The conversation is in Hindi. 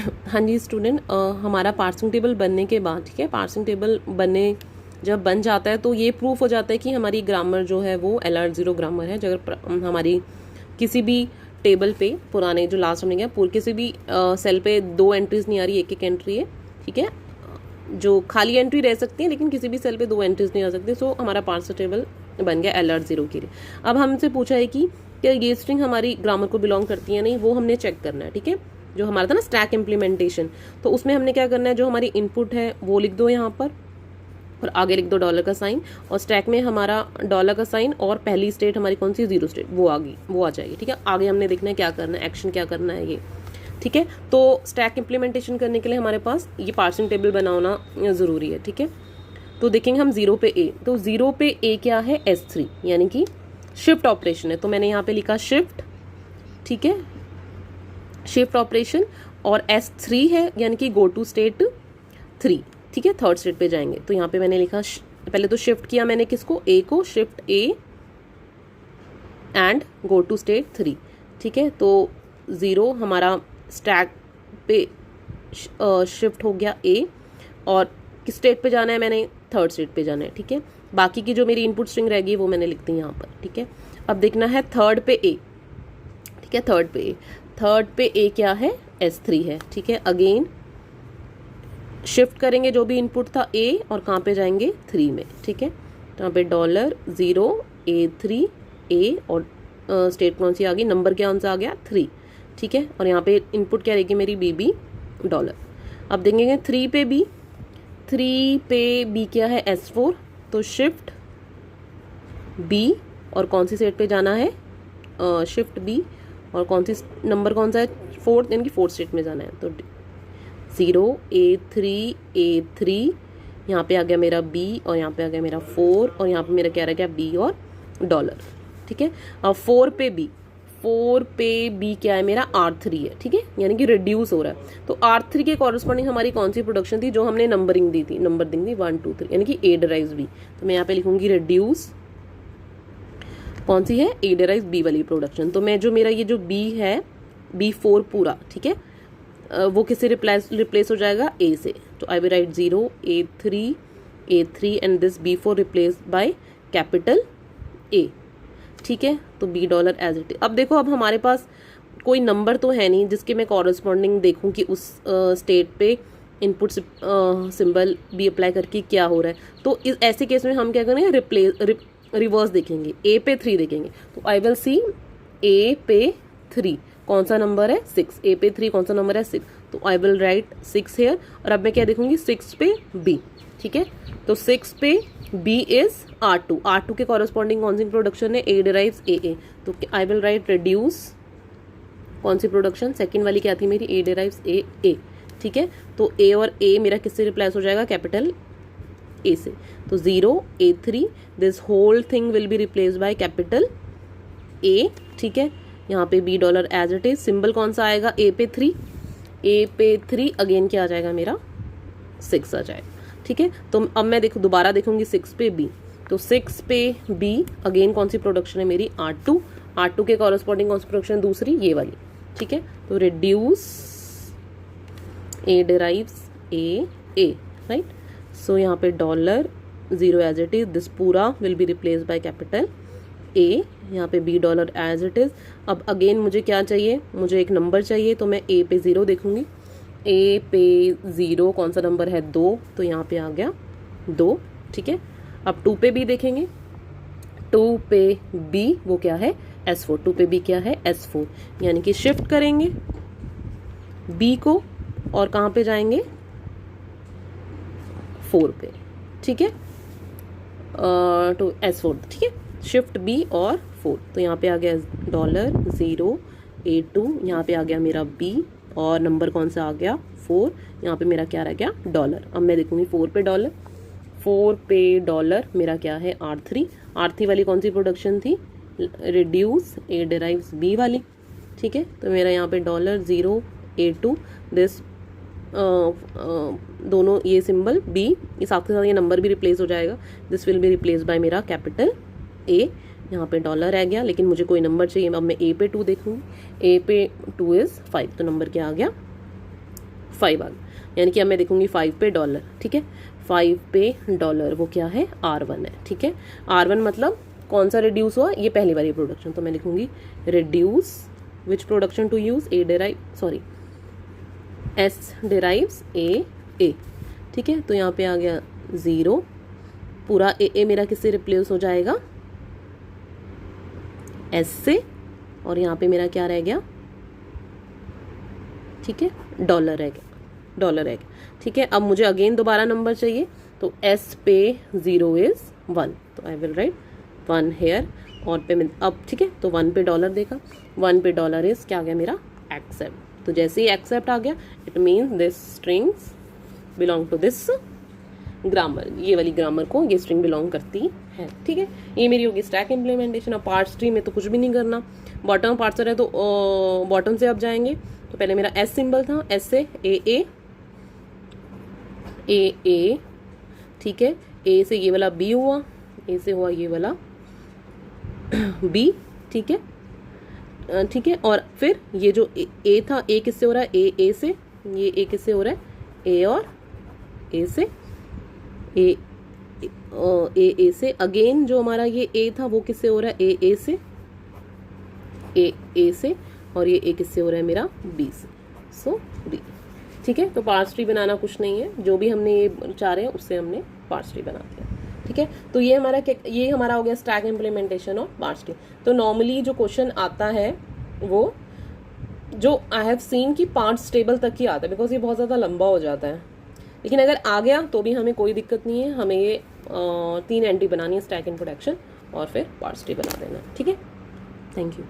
हाँ जी स्टूडेंट, हमारा पार्सिंग टेबल बनने के बाद, ठीक है, पार्सिंग टेबल जब बन जाता है तो ये प्रूफ हो जाता है कि हमारी ग्रामर जो है वो LR0 ग्रामर है। अगर हमारी किसी भी टेबल पे पुराने जो लास्ट हमने किया किसी भी सेल पे 2 एंट्रीज नहीं आ रही, एक एंट्री है, ठीक है, जो खाली एंट्री रह सकती है लेकिन किसी भी सेल पे 2 एंट्रीज नहीं आ सकती। सो हमारा पार्सिंग टेबल बन गया LR0 के लिए। अब हमसे पूछा है कि क्या ये स्ट्रिंग हमारी ग्रामर को बिलोंग करती है नहीं, वो हमने चेक करना है, ठीक है। जो हमारा था ना स्टैक इम्प्लीमेंटेशन, तो उसमें हमने क्या करना है, जो हमारी इनपुट है वो लिख दो यहाँ पर और आगे लिख दो डॉलर का साइन, और स्टैक में हमारा डॉलर का साइन और पहली स्टेट हमारी कौन सी, 0 स्टेट, वो आ जाएगी, ठीक है। आगे हमने देखना है क्या करना है, एक्शन क्या करना है ये, ठीक है। तो स्टैक इम्प्लीमेंटेशन करने के लिए हमारे पास ये पार्सिंग टेबल बनाना ज़रूरी है, ठीक है। तो देखेंगे हम 0 पे ए, तो 0 पे ए क्या है, S3, यानी कि शिफ्ट ऑपरेशन है। तो मैंने यहाँ पे लिखा शिफ्ट, ठीक है, शिफ्ट ऑपरेशन, और S3 है यानी कि गो टू स्टेट 3, ठीक है, थर्ड स्टेट पे जाएंगे। तो यहाँ पे मैंने लिखा पहले तो शिफ्ट किया मैंने किसको, ए को, shift A and go to state 3, ठीक है। तो 0 हमारा स्टैक पे शिफ्ट हो गया ए, और किस स्टेट पे जाना है, मैंने थर्ड स्टेट पे जाना है, ठीक है। बाकी की जो मेरी इनपुट स्ट्रिंग रहेगी वो मैंने लिख दी यहाँ पर, ठीक है। अब देखना है थर्ड पे ए, ठीक है, थर्ड पे ए क्या है, S3 है, ठीक है। अगेन शिफ्ट करेंगे जो भी इनपुट था ए, और कहाँ पे जाएंगे, 3 में, ठीक है। तो यहाँ पे $0 A3 ए, और स्टेट कौन सी आ गई, नंबर क्या कौन सा आ गया, 3, ठीक है। और यहाँ पे इनपुट क्या रहेगी मेरी, BB डॉलर। अब देखेंगे 3 पे बी क्या है, S4, तो शिफ्ट बी, और कौन सी स्टेट पे जाना है, शिफ्ट बी, और कौन सी नंबर कौन सा है, 4, यानी कि 4th स्टेट में जाना है। तो 0 A3 यहाँ पे आ गया मेरा B, और यहाँ पे आ गया मेरा 4, और यहाँ पे मेरा क्या रह गया, B और डॉलर, ठीक है। अब 4 पे B क्या है मेरा, R3 है, ठीक है, यानी कि रिड्यूस हो रहा है। तो R3 के कॉरस्पॉन्डिंग हमारी कौन सी प्रोडक्शन थी, जो हमने नंबरिंग दी थी, 1 2 3, यानी कि A derives B। तो मैं यहाँ पे लिखूंगी रिड्यूस, कौन सी है, A derives B वाली प्रोडक्शन। तो मैं जो मेरा ये जो B है, B4 पूरा, ठीक है, वो किससे रिप्लेस हो जाएगा, A से। तो I will write 0 A3 and this B4 replace by capital A, ठीक है। तो B डॉलर एज इट। अब देखो, अब हमारे पास कोई नंबर तो है नहीं जिसके मैं कॉरस्पॉन्डिंग देखूं कि उस स्टेट पे इनपुट सिंबल भी अप्लाई करके क्या हो रहा है। तो इस ऐसे केस में हम क्या करेंगे, रिवर्स देखेंगे, A पे 3 देखेंगे। तो आई विल सी A पे 3 कौन सा नंबर है, 6, A पे 3 कौन सा नंबर है, 6। तो आई विल राइट 6 हेयर, और अब मैं क्या देखूंगी, 6 पे B, ठीक है। तो 6 पे B इज R2 के कॉरस्पॉन्डिंग कौन सी प्रोडक्शन है, A derives AA। तो आई विल राइट रिड्यूस, कौन सी प्रोडक्शन, सेकंड वाली क्या थी मेरी, A derives AA, ठीक है। तो A और A मेरा किससे रिप्लेस हो जाएगा, कैपिटल A से। तो 0 A3, this whole thing will be replace by capital A, ठीक है। यहाँ पे B dollar as it is, symbol कौन सा आएगा, A पे 3, अगेन क्या आ जाएगा मेरा, 6 आ जाएगा, ठीक है। तो अब मैं दोबारा देखूंगी 6 पे B, तो 6 पे B अगेन कौन सी प्रोडक्शन है मेरी, R2 के कॉरस्पॉन्डिंग कौन सी प्रोडक्शन, दूसरी ये वाली, ठीक है। तो reduce A derives A, right. So यहाँ पे $0 एज इट इज, दिस पूरा will be replace by capital A, यहाँ पे B dollar as it is. अब अगेन मुझे क्या चाहिए, मुझे एक नंबर चाहिए, तो मैं A पे 0 देखूंगी। A पे 0 कौन सा नंबर है, 2, तो यहाँ पे आ गया 2, ठीक है। अब 2 पे B देखेंगे, 2 पे B वो क्या है, S4, 2 पे B क्या है, S4, यानी कि शिफ्ट करेंगे B को, और कहाँ पे जाएंगे, 4 पे, ठीक है, तो S4, ठीक है, शिफ्ट B और 4। तो यहाँ पे आ गया $0 A2, यहाँ पे आ गया मेरा B, और नंबर कौन सा आ गया, 4, यहाँ पे मेरा क्या रह गया, डॉलर। अब मैं देखूंगी 4 पे डॉलर मेरा क्या है, R3 वाली कौन सी प्रोडक्शन थी, रिड्यूस A derives B वाली, ठीक है। तो मेरा यहाँ पे $0 A2, दिस दोनों ये सिंबल B, इस साथ के साथ ये नंबर भी रिप्लेस हो जाएगा, this will be replace bye मेरा कैपिटल A, यहाँ पे डॉलर रह गया, लेकिन मुझे कोई नंबर चाहिए। अब मैं A पे 2 देखूंगी, A पे 2 इज 5, तो नंबर क्या आ गया, 5 आ गया, यानी कि अब मैं देखूंगी 5 पे डॉलर, ठीक है। 5 पे डॉलर वो क्या है, R1 है, ठीक है। R1 मतलब कौन सा रिड्यूस हुआ, ये पहली वाली प्रोडक्शन, तो मैं लिखूंगी reduce which production to use, S derives A, ठीक है। तो यहाँ पे आ गया 0, पूरा ए मेरा किससे रिप्लेस हो जाएगा, एस से, और यहाँ पे मेरा क्या रह गया, ठीक है, डॉलर रह गया, ठीक है। अब मुझे अगेन दोबारा नंबर चाहिए, तो एस पे 0 इज 1, तो आई विल राइट 1 हेयर, और पे अब ठीक है, तो 1 पे डॉलर देखा, 1 पे डॉलर इज क्या आ गया मेरा, एक्सेप्ट। तो जैसे ही एक्सेप्ट आ गया, it means this strings belong to this grammar, ये वाली ग्रामर को ये स्ट्रिंग बिलोंग करती है, ठीक है। ये मेरी होगी स्टैक इम्प्लीमेंटेशन। अब पार्ट्स ट्री में तो कुछ भी नहीं करना, बॉटम पार्ट्सर है तो बॉटम से अब जाएंगे, तो पहले मेरा एस सिंबल था, एस से ए, ठीक है, ए से ये वाला बी हुआ, ए से हुआ ये वाला बी, ठीक है, ठीक है। और फिर ये जो ए था, ए किससे हो रहा है, ए से, ये ए किससे हो रहा है, ए और ए से, ए से, अगेन जो हमारा ये ए था वो किससे हो रहा है, ए से, ए से, और ये ए किससे हो रहा है मेरा, बी से, सो बी, ठीक है। तो पार्स ट्री बनाना कुछ नहीं है, जो भी हमने ये चाह रहे हैं उससे हमने पार्स ट्री बना दिया, ठीक है। तो ये हमारा हो गया stack implementation of parse tree. तो नॉर्मली जो क्वेश्चन आता है वो जो आई हैव सीन की पार्ट्स टेबल तक ही आता है, बिकॉज ये बहुत ज़्यादा लंबा हो जाता है, लेकिन अगर आ गया तो भी हमें कोई दिक्कत नहीं है, हमें ये 3 एंट्री बनानी है, स्टैक इनपुट एक्शन, और फिर पार्ट्स ट्री बना देना, ठीक है। Thank you.